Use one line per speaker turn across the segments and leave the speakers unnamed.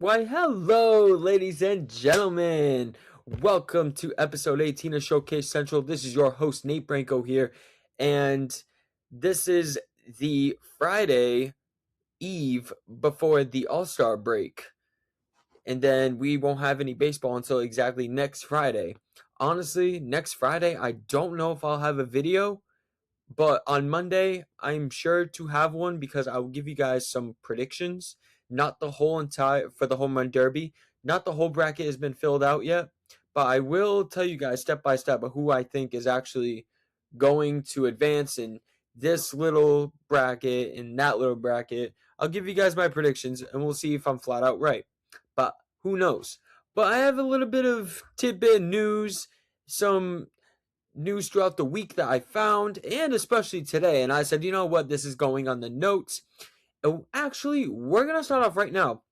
Why, hello, ladies and gentlemen. Welcome to episode 18 of Showcase Central. This is your host, Nate Branco here, and this is the Friday Eve before the All-Star break. And then we won't have any baseball until exactly next Friday. Honestly, next Friday, I don't know if I'll have a video, but on Monday, I'm sure to have one because I will give you guys some predictions. Not the whole entire for the home run derby. Not the whole bracket has been filled out yet, but I will tell you guys step by step of who I think is actually going to advance in this little bracket and that little bracket. I'll give you guys my predictions and we'll see if I'm flat out right. But who knows? But I have a little bit of tidbit news, some news throughout the week that I found, and especially today. And I said, you know what, this is going on the notes. Actually, we're going to start off right now.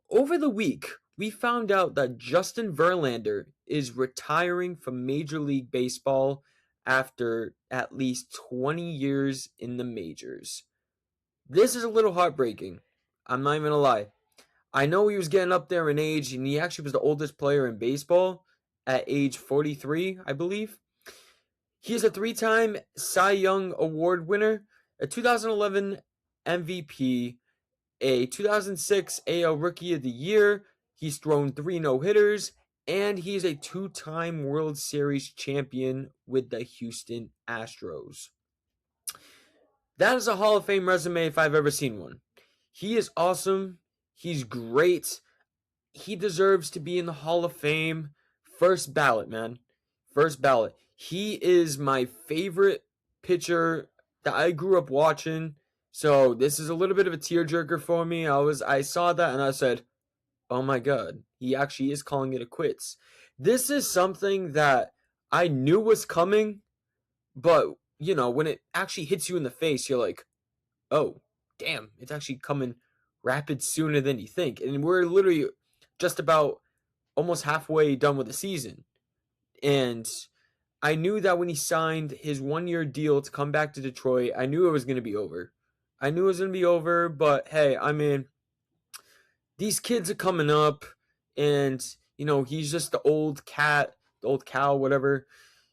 Over the week, we found out that Justin Verlander is retiring from Major League Baseball after at least 20 years in the majors. This is a little heartbreaking. I'm not even going to lie. I know he was getting up there in age, and he actually was the oldest player in baseball at age 43, I believe. He is a three-time Cy Young Award winner, a 2011 MVP, a 2006 AL Rookie of the Year. He's thrown 3 no-hitters, and he's a 2-time World Series champion with the Houston Astros. That is a Hall of Fame resume if I've ever seen one. He is awesome. He's great. He deserves to be in the Hall of Fame. First ballot, man. First ballot. He is my favorite pitcher that I grew up watching. So this is a little bit of a tearjerker for me. I saw that and I said, "Oh my god, he actually is calling it a quits." This is something that I knew was coming, but you know, when it actually hits you in the face, you're like, "Oh, damn, it's actually coming rapid sooner than you think." And we're literally just about almost halfway done with the season. And I knew that when he signed his 1-year deal to come back to Detroit, I knew it was going to be over. I knew it was going to be over, but hey, I mean, these kids are coming up, and, you know, he's just the old cat, the old cow, whatever.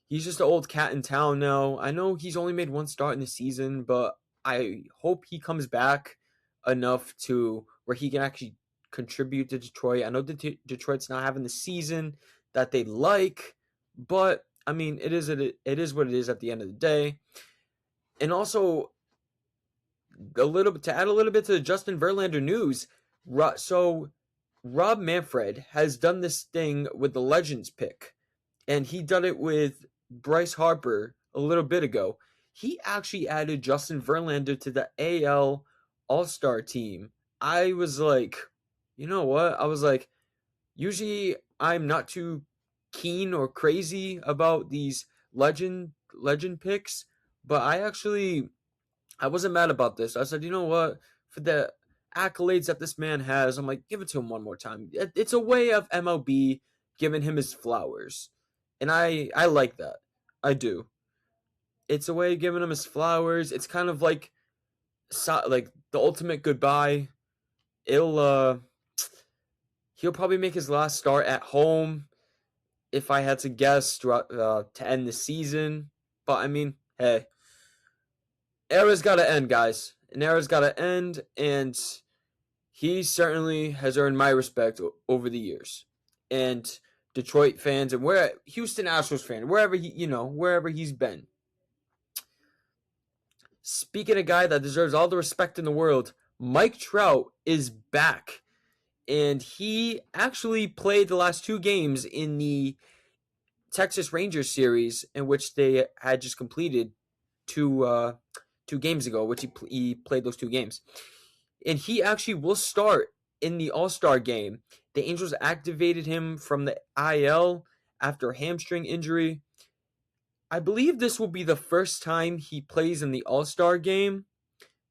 He's just the old cat in town now. I know he's only made one start in the season, but I hope he comes back enough to where he can actually contribute to Detroit. I know that Detroit's not having the season that they like, but I mean, it is what it is at the end of the day. And also, to add a little bit to the Justin Verlander news. So Rob Manfred has done this thing with the Legends pick, and he done it with Bryce Harper a little bit ago. He actually added Justin Verlander to the AL All-Star team. I was like, you know what? I was like, usually I'm not too keen or crazy about these legend picks, but I wasn't mad about this. I said, you know what? For the accolades that this man has, I'm like, give it to him one more time. It's a way of MLB giving him his flowers. And I like that. I do. It's a way of giving him his flowers. It's kind of like the ultimate goodbye. He'll probably make his last start at home if I had to guess to end the season. But I mean, hey, era's got to end, guys. An era's got to end, and he certainly has earned my respect over the years. And Detroit fans and Houston Astros fan, wherever he's been. Speaking of a guy that deserves all the respect in the world, Mike Trout is back. And he actually played the last 2 games in the Texas Rangers series, in which they had just completed 2 games ago, which he played those 2 games. And he actually will start in the All-Star game. The Angels activated him from the IL after a hamstring injury. I believe this will be the first time he plays in the All-Star game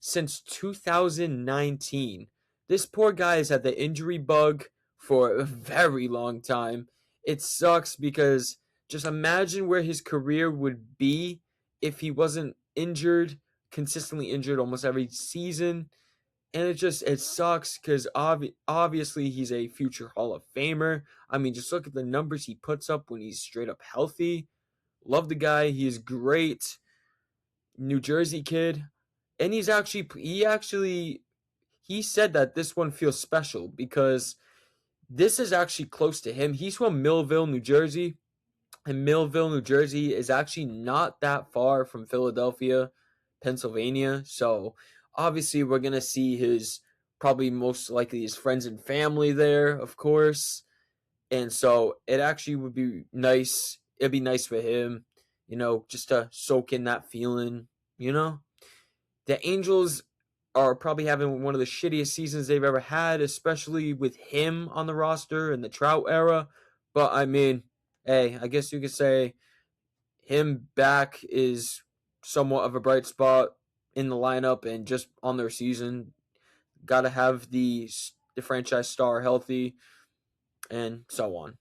since 2019. This poor guy has had the injury bug for a very long time. It sucks because just imagine where his career would be if he wasn't consistently injured almost every season. And it sucks because obviously he's a future Hall of Famer. I mean, just look at the numbers he puts up when he's straight up healthy. Love the guy. He is great. New Jersey kid. And he said that this one feels special because this is actually close to him. He's from Millville, New Jersey. And Millville, New Jersey is actually not that far from Philadelphia, Pennsylvania. So obviously we're going to see probably most likely his friends and family there, of course. And so it actually would be nice. It'd be nice for him, just to soak in that feeling, The Angels are probably having one of the shittiest seasons they've ever had, especially with him on the roster in the Trout era. But I mean, hey, I guess you could say him back is somewhat of a bright spot in the lineup and just on their season. Got to have the franchise star healthy and so on.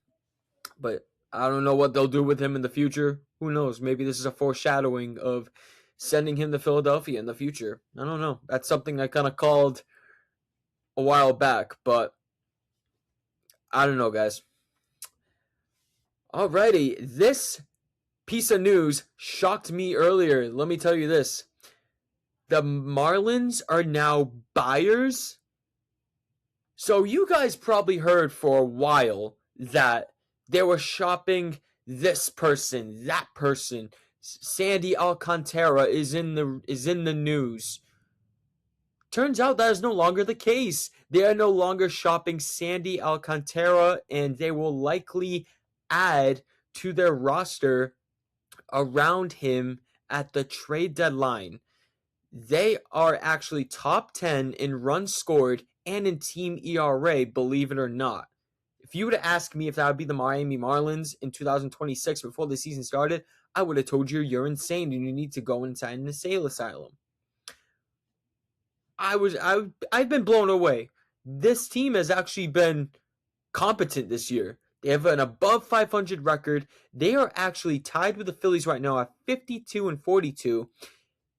But I don't know what they'll do with him in the future. Who knows? Maybe this is a foreshadowing of sending him to Philadelphia in the future. I don't know. That's something I kind of called a while back, but I don't know, guys. Alrighty, this piece of news shocked me earlier. Let me tell you this. The Marlins are now buyers. So you guys probably heard for a while that they were shopping this person, that person. Sandy Alcantara is in the news. Turns out that is no longer the case. They are no longer shopping Sandy Alcantara, and they will likely add to their roster around him at the trade deadline. They are actually top 10 in runs scored and in team ERA, believe it or not. If you were to ask me if that would be the Miami Marlins in 2026 before the season started, I would have told you you're insane and you need to go inside an insane asylum. I've been blown away. This team has actually been competent this year. They have an above 500 record. They are actually tied with the Phillies right now at 52 and 42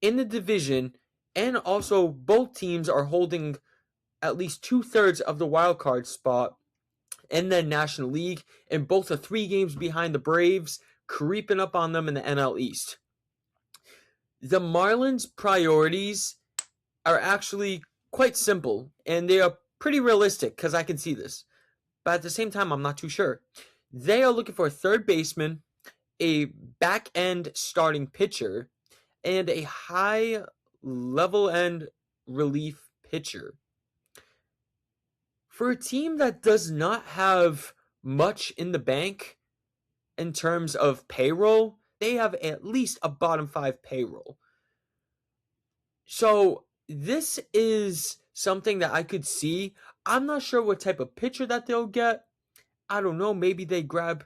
in the division, and also both teams are holding at least 2/3 of the wild card spot in the National League, and both are 3 games behind the Braves, creeping up on them in the NL East. The Marlins' priorities are actually quite simple, and they are pretty realistic because I can see this. But at the same time, I'm not too sure. They are looking for a third baseman, a back-end starting pitcher, and a high-level-end relief pitcher. For a team that does not have much in the bank in terms of payroll, they have at least a bottom 5 payroll. So this is something that I could see. I'm not sure what type of pitcher that they'll get. I don't know. Maybe they grab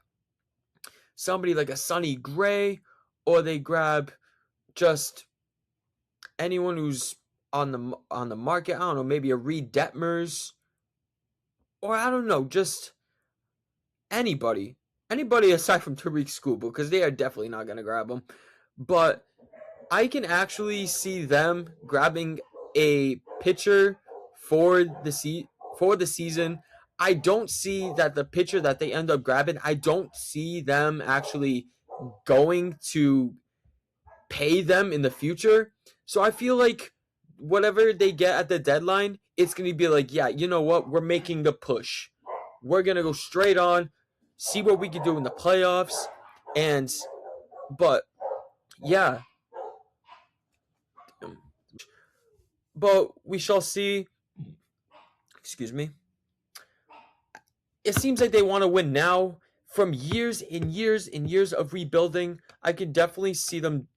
somebody like a Sonny Gray, or they grab just anyone who's on the market. I don't know. Maybe a Reed Detmers, or I don't know. Just anybody aside from Tariq Skubal, because they are definitely not going to grab him. But I can actually see them grabbing a pitcher for the season. I don't see that the pitcher that they end up grabbing, I don't see them actually going to pay them in the future. So I feel like whatever they get at the deadline, it's going to be like, yeah, you know what? We're making the push. We're going to go straight on, see what we can do in the playoffs. But yeah. But we shall see. Excuse me. It seems like they want to win now. From years and years and years of rebuilding, I could definitely see them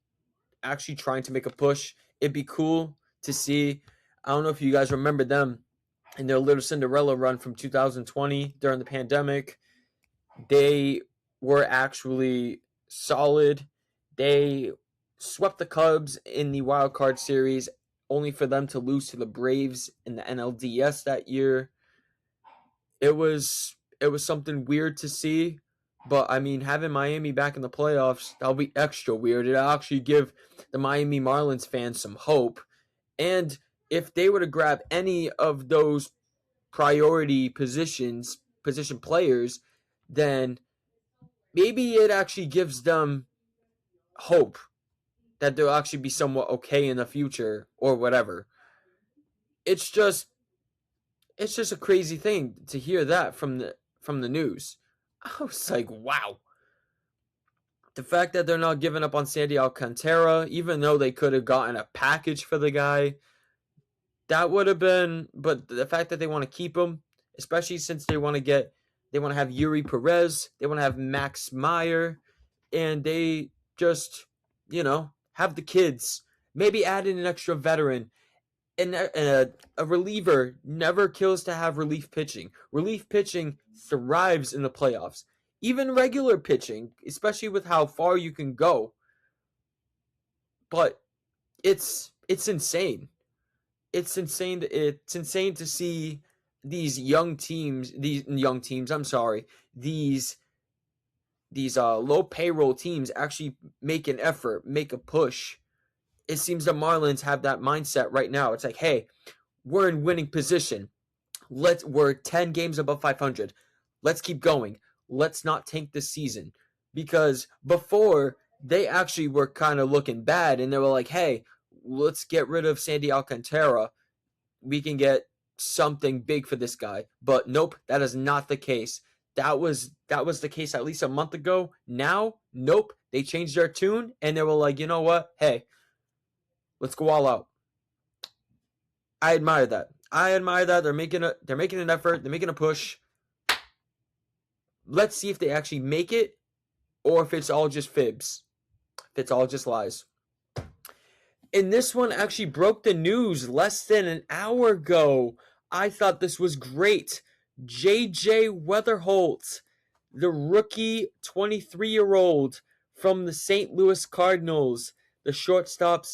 actually trying to make a push. It'd be cool to see. I don't know if you guys remember them in their little Cinderella run from 2020 during the pandemic. They were actually solid. They swept the Cubs in the wild card series, only for them to lose to the Braves in the NLDS that year. It was something weird to see, but I mean, having Miami back in the playoffs, that'll be extra weird. It'll actually give the Miami Marlins fans some hope. And if they were to grab any of those priority position players, then maybe it actually gives them hope that they'll actually be somewhat okay in the future or whatever. It's just a crazy thing to hear that from the news. I was like, wow. The fact that they're not giving up on Sandy Alcantara, even though they could have gotten a package for the guy, that would have been. But the fact that they want to keep him, especially since they want to have Yuri Perez, they want to have Max Meyer, and they just, have the kids. Maybe add in an extra veteran. And a reliever never kills to have relief pitching. Relief pitching thrives in the playoffs. Even regular pitching, especially with how far you can go. But it's insane. It's insane. It's insane to see these young teams. I'm sorry. These low payroll teams actually make an effort, make a push. It seems the Marlins have that mindset right now. It's like, hey, we're in winning position. We're 10 games above 500. Let's keep going. Let's not tank this season. Because before, they actually were kind of looking bad, and they were like, hey, let's get rid of Sandy Alcantara. We can get something big for this guy. But nope, that is not the case. That was the case at least a month ago. Now, nope, they changed their tune, and they were like, you know what? Hey, let's go all out. I admire that. They're making an effort. They're making a push. Let's see if they actually make it, or if it's all just fibs. If it's all just lies. And this one actually broke the news less than an hour ago. I thought this was great. J.J. Weatherholt, the rookie 23-year-old from the St. Louis Cardinals, the shortstop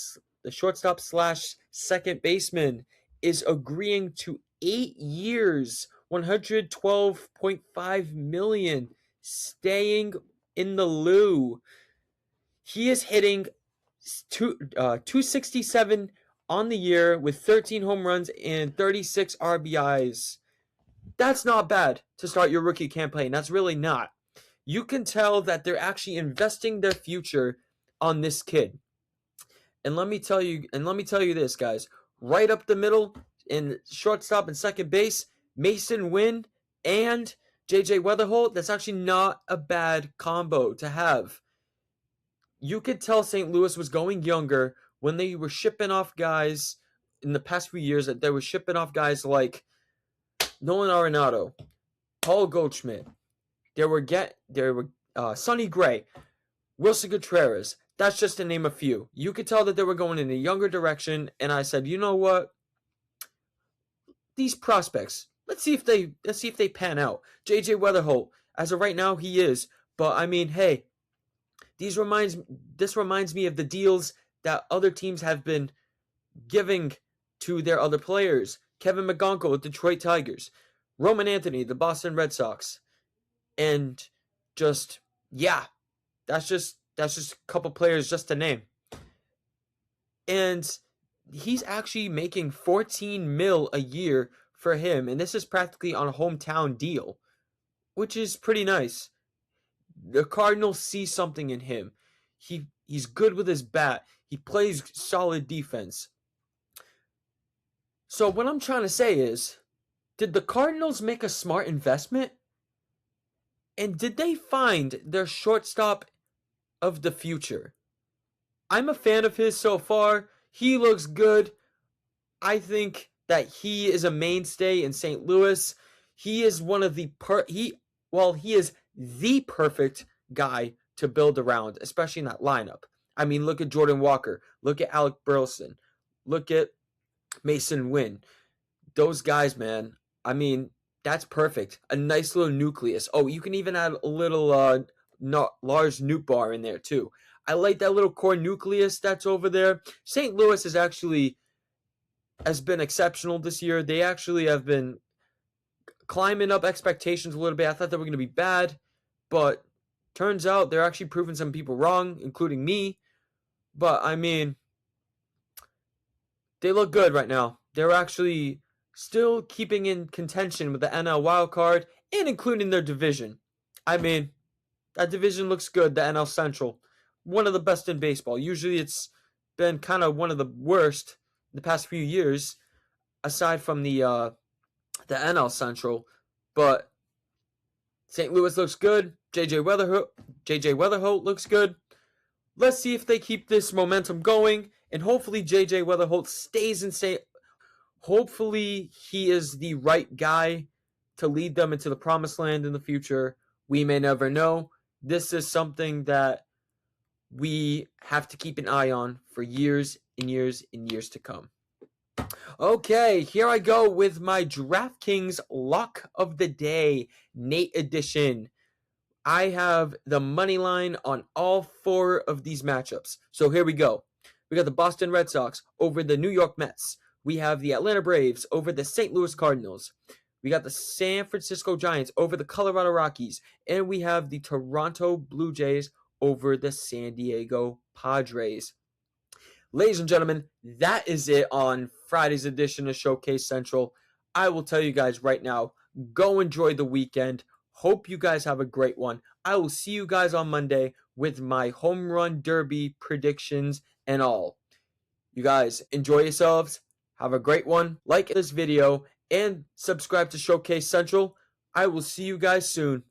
slash second baseman, is agreeing to 8 years, $112.5 million, staying in the Lou. He is hitting 267 on the year with 13 home runs and 36 RBIs. That's not bad to start your rookie campaign. That's really not. You can tell that they're actually investing their future on this kid. And let me tell you this, guys. Right up the middle in shortstop and second base, Mason Wynn and J.J. Weatherholt, that's actually not a bad combo to have. You could tell St. Louis was going younger when they were shipping off guys in the past few years, that they were shipping off guys like Nolan Arenado, Paul Goldschmidt. There were Sonny Gray, Wilson Contreras. That's just to name a few. You could tell that they were going in a younger direction, and I said, you know what? These prospects, let's see if they pan out. J.J. Weatherholt, as of right now, he is. But I mean, hey, this reminds me of the deals that other teams have been giving to their other players. Kevin McGonkel with Detroit Tigers, Roman Anthony, the Boston Red Sox, and that's just a couple players just to name. And he's actually making $14 million a year for him, and this is practically on a hometown deal, which is pretty nice. The Cardinals see something in him. He's good with his bat. He plays solid defense. So what I'm trying to say is, did the Cardinals make a smart investment? And did they find their shortstop of the future? I'm a fan of his so far. He looks good. I think that he is a mainstay in St. Louis. He is one of the he is the perfect guy to build around, especially in that lineup. I mean, look at Jordan Walker. Look at Alec Burleson. Look at Mason Wynn. Those guys, man. I mean, that's perfect. A nice little nucleus. Oh, you can even add a little Lars Nootbaar in there too. I like that little core nucleus that's over there. St. Louis has been exceptional this year. They actually have been climbing up expectations a little bit. I thought they were going to be bad, but turns out they're actually proving some people wrong, including me. But I mean, they look good right now. they're actually still keeping in contention with the NL wildcard and including their division. I mean, that division looks good, the NL Central. One of the best in baseball. Usually it's been kind of one of the worst in the past few years, aside from the NL Central. But St. Louis looks good. JJ Weatherholt looks good. Let's see if they keep this momentum going, and hopefully JJ Weatherholt stays in St. Hopefully he is the right guy to lead them into the promised land in the future. We may never know. This is something that we have to keep an eye on for years and years and years to come. Okay, here I go with my DraftKings Lock of the Day, Nate edition. I have the money line on all 4 of these matchups. So here we go. We got the Boston Red Sox over the New York Mets. We have the Atlanta Braves over the St. Louis Cardinals. We got the San Francisco Giants over the Colorado Rockies. And we have the Toronto Blue Jays over the San Diego Padres. Ladies and gentlemen, that is it on Friday's edition of Showcase Central. I will tell you guys right now, go enjoy the weekend. Hope you guys have a great one. I will see you guys on Monday with my home run derby predictions and all. You guys enjoy yourselves. Have a great one. Like this video and subscribe to Showcase Central. I will see you guys soon.